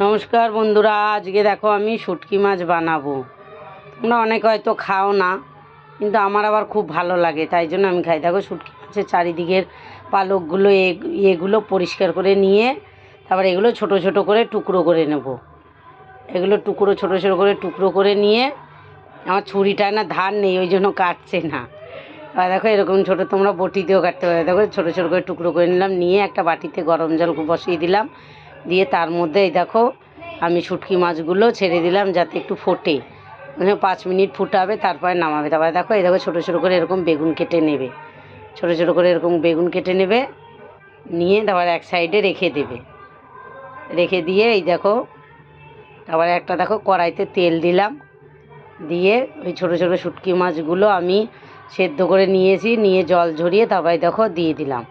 নমস্কার বন্ধুরা, আজকে দেখো আমি শুটকি মাছ বানাবো। তোমরা অনেকে হয়তো খাও না, কিন্তু আমার আবার খুব ভালো লাগে, তাই জন্য আমি খাই। দেখো শুটকি মাছের চারিদিকের পালকগুলো এগুলো পরিষ্কার করে নিয়ে তারপর এগুলো ছোট ছোট করে টুকরো করে নেব। এগুলো ছোট ছোট করে টুকরো করে নিয়ে, আমার ছুরিটায় না ধার নেই, ওই জন্য কাটছে না। আর দেখো এরকম ছোটো, তোমরা বটি দিয়েও কাটতে পারো। দেখো ছোটো ছোটো করে টুকরো করে নিলাম, নিয়ে একটা বাটিতে গরম জল বসিয়ে দিলাম, দিয়ে তার মধ্যে এই দেখো আমি শুটকি মাছগুলো ছেড়ে দিলাম যাতে একটু ফোটে, মানে 5 মিনিট ফুটাবে, তারপরে নামাবে। তারপরে দেখো এই দেখো ছোটো ছোটো করে এরকম বেগুন কেটে নেবে, ছোটো ছোটো করে এরকম বেগুন কেটে নেবে, নিয়ে তারপর এক সাইডে রেখে দেবে। রেখে দিয়ে এই দেখো তারপরে একটা দেখো কড়াইতে তেল দিলাম, দিয়ে ওই ছোটো ছোটো শুটকি মাছগুলো আমি সেদ্ধ করে নিয়েছি, নিয়ে জল ঝরিয়ে তারপরে দেখো দিয়ে দিলাম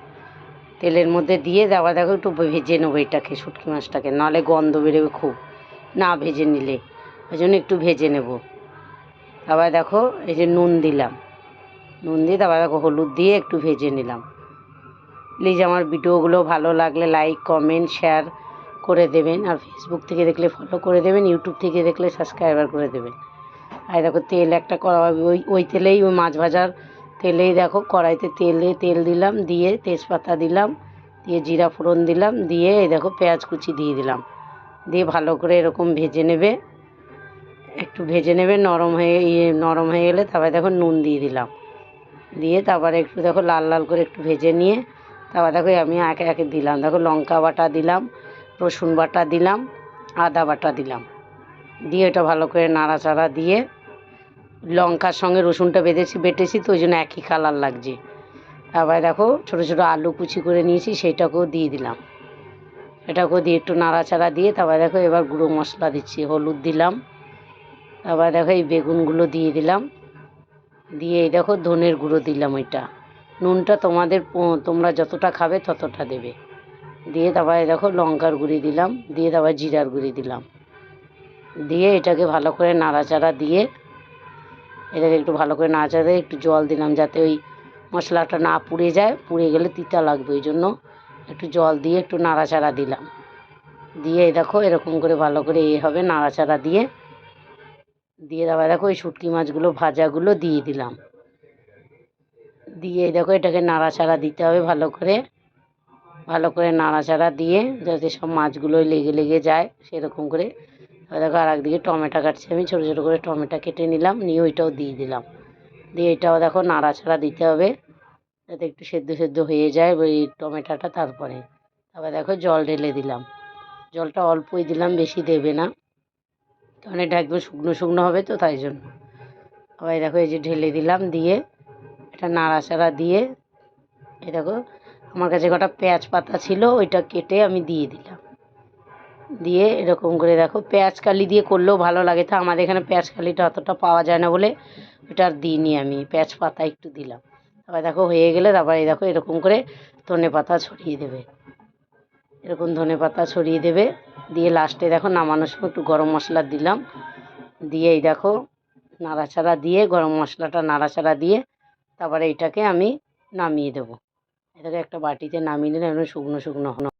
তেলের মধ্যে। দিয়ে তারপর দেখো একটু ভেজে নেবো এটাকে, শুটকি মাছটাকে, নাহলে গন্ধ বেরোবে খুব না ভেজে নিলে, ওই জন্য একটু ভেজে নেব। তারপরে দেখো এই যে নুন দিলাম, নুন দিয়ে তারপর দেখো হলুদ দিয়ে একটু ভেজে নিলাম। প্লিজ আমার ভিডিওগুলো ভালো লাগলে লাইক কমেন্ট শেয়ার করে দেবেন, আর ফেসবুক থেকে দেখলে ফলো করে দেবেন, ইউটিউব থেকে দেখলে সাবস্ক্রাইবার করে দেবেন। আর দেখো তেল একটা ওই তেলেই, ওই মাছ ভাজার তেলেই দেখো কড়াইতে তেল দিলাম, দিয়ে তেজপাতা দিলাম, দিয়ে জিরা ফোড়ন দিলাম, দিয়ে এই দেখো পেঁয়াজ কুচি দিয়ে দিলাম, দিয়ে ভালো করে এরকম ভেজে নেবে, একটু ভেজে নেবে। নরম হয়ে গেলে তারপরে দেখো নুন দিয়ে দিলাম, দিয়ে তারপরে একটু দেখো লাল লাল করে একটু ভেজে নিয়ে তারপর দেখো আমি একে একে দিলাম। দেখো লঙ্কা বাটা দিলাম, রসুন বাটা দিলাম, আদা বাটা দিলাম, দিয়ে এটা ভালো করে নাড়াচাড়া দিয়ে, লঙ্কার সঙ্গে রসুনটা বেটেছি তো ওই জন্য একই কালার লাগছে। তারপরে দেখো ছোটো ছোটো আলু কুচি করে নিয়েছি, সেটাকেও দিয়ে দিলাম, এটাকেও দিয়ে একটু নাড়াচাড়া দিয়ে তারপরে দেখো এবার গুঁড়ো মশলা দিচ্ছি, হলুদ দিলাম, তারপরে দেখো এই বেগুনগুলো দিয়ে দিলাম, দিয়ে এই দেখো ধনের গুঁড়ো দিলাম, ওইটা নুনটা তোমরা যতটা খাবে ততটা দেবে। দিয়ে তারপরে দেখো লঙ্কার গুঁড়ি দিলাম, দিয়ে তারপর জিরার গুঁড়ি দিলাম, দিয়ে এটাকে ভালো করে নাড়াচাড়া দিয়ে, এটাকে একটু ভালো করে নাড়াচাড়া দিয়ে একটু জল দিলাম যাতে ওই মশলাটা না পুড়ে যায়, পুড়ে গেলে তিতা লাগবে, ওই জন্য একটু জল দিয়ে একটু নাড়াচাড়া দিলাম। দিয়ে দেখো এরকম করে ভালো করে হবে নাড়াচাড়া দিয়ে, তারপরে দেখো ওই শুটকি মাছগুলো ভাজাগুলো দিয়ে দিলাম, দিয়ে দেখো এটাকে নাড়াচাড়া দিতে হবে ভালো করে নাড়াচাড়া দিয়ে, যাতে সব মাছগুলো লেগে যায় সেরকম করে। দেখো আর একদিকে টমেটো কাটছি, আমি ছোটো ছোটো করে টমেটো কেটে নিলাম, নিয়ে ওইটাও দিয়ে দিলাম, দিয়ে এটাও দেখো নাড়াচাড়া দিতে হবে যাতে একটু সেদ্ধ হয়ে যায় ওই টমেটোটা। তারপরে দেখো জল ঢেলে দিলাম, জলটা অল্পই দিলাম, বেশি দেবে না, কারণ এটা একদম শুকনো শুকনো হবে তো, তাই জন্য। আবার দেখো এই যে ঢেলে দিলাম, দিয়ে এটা নাড়াচাড়া দিয়ে, এই দেখো আমার কাছে কটা পেঁয়াজ পাতা ছিল, ওইটা কেটে আমি দিয়ে দিলাম, দিয়ে এরকম করে দেখো পেঁয়াজ কালি দিয়ে করলেও ভালো লাগে, তা আমাদের এখানে পেঁয়াজ কালিটা অতটা পাওয়া যায় না বলে ওইটা আর দিইনি, আমি পেঁয়াজ পাতা একটু দিলাম। তারপর দেখো হয়ে গেলে তারপরে এই দেখো এরকম করে ধনে পাতা ছড়িয়ে দেবে, এরকম ধনে পাতা ছড়িয়ে দেবে, দিয়ে লাস্টে দেখো নামানোর সময় একটু গরম মশলা দিলাম, দিয়ে এই দেখো নাড়াচাড়া দিয়ে, গরম মশলাটা নাড়াচাড়া দিয়ে তারপরে এইটাকে আমি নামিয়ে দেবো। এটাকে একটা বাটিতে নামিয়ে নিলে শুকনো শুকনো